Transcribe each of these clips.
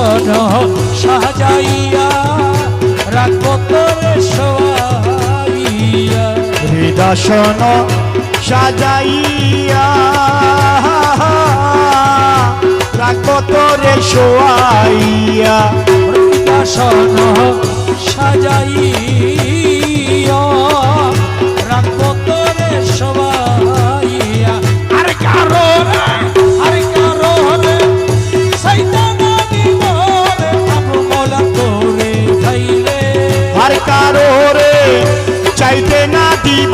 হৃদয়সন সাজাইয়া রাখবো তোরে শোয়াইয়া হৃদয়সন সাজাইয়া রাখবো তোরে শোয়াইয়া হৃদয়সন সাজাইয়া রাখবো তোরে শোয়াইয়া আর কারো রে সাইতানা দিবরে আবু মওলা তোরে ভাইলে আর কারো রে চাইতে না দিব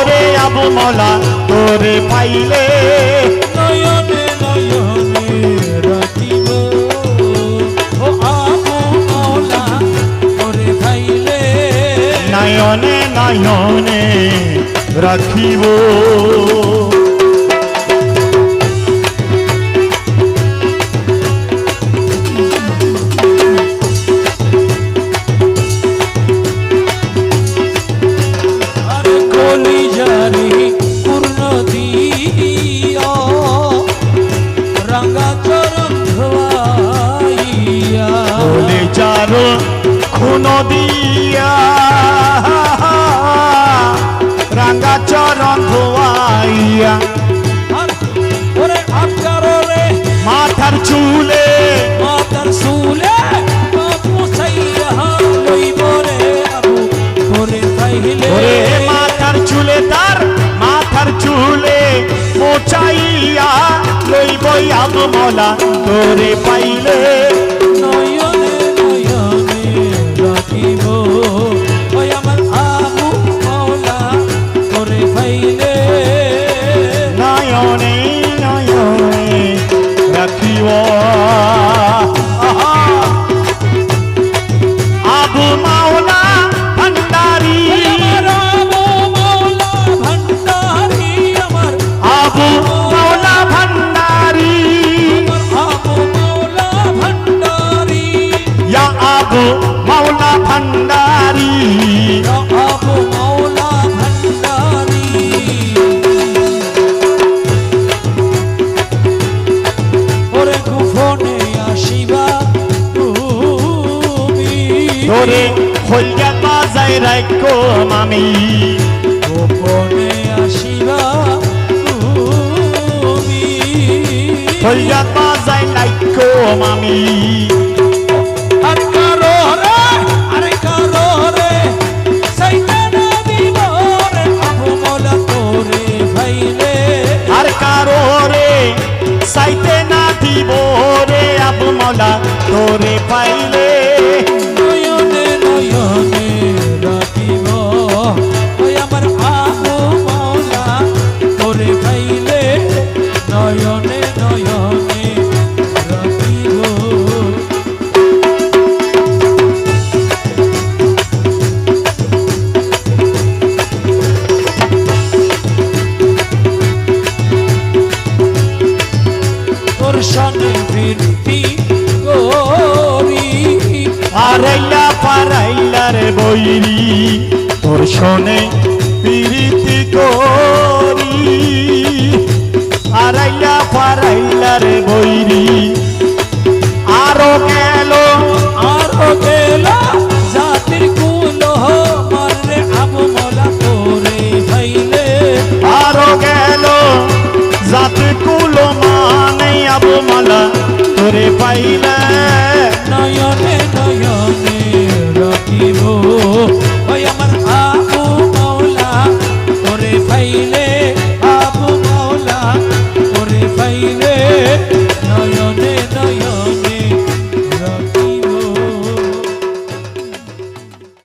রে আবু মওলা তোরে পাইলে নয়নে নয়নে রাখিব ও আবু মওলা তোরে ভাইলে নয়নে নয়নে রাখিব খুন দিয়া রাঙ্গা চরণ ধোয়াইয়া মাথার চুলে মাথার চুলে তার মাথার চুলে মোচাইয়া লইবই আবু মওলা তোরে পাইলে নয়নে নয়নে রাখিব ওই আমার আবু মওলা তোরে ভাইলে নয়নে নয়নে রাখিব আবু মওলা ভান্ডারি আবু মওলা ভান্ডারি ইয়া আবু মওলা ভান্ডারি ওরে গোপনে আসিবা তুমি তোরে হইয়া বাজাই রাখো মামি গোপনে আসিবা তুমি হইয়া বাজাই রাখো মামি আর কারো রে সাইতানা দিবরে আবু মওলা তোরে ভাইলে আর কারো রে সাইতে না দিব রে আবু মওলা তোরে পাইলে নয়নে নয়নে রাখিব ওই আমার আবু মওলা তোরে ভাইলে নয়নে নয়নে রাখিব তোর সনে বৃত্তি করি আরাইলা পারাইলার বইরি তোর শোনে প্রীতি করি আরাইলা পারাইলার বইরি আরো গেল জাতির কুল মারে আবু মওলা তোরে ভাইলে আরো গেল জাত কুলো মানে আবু মওলা তোরে পাইলে নয়নে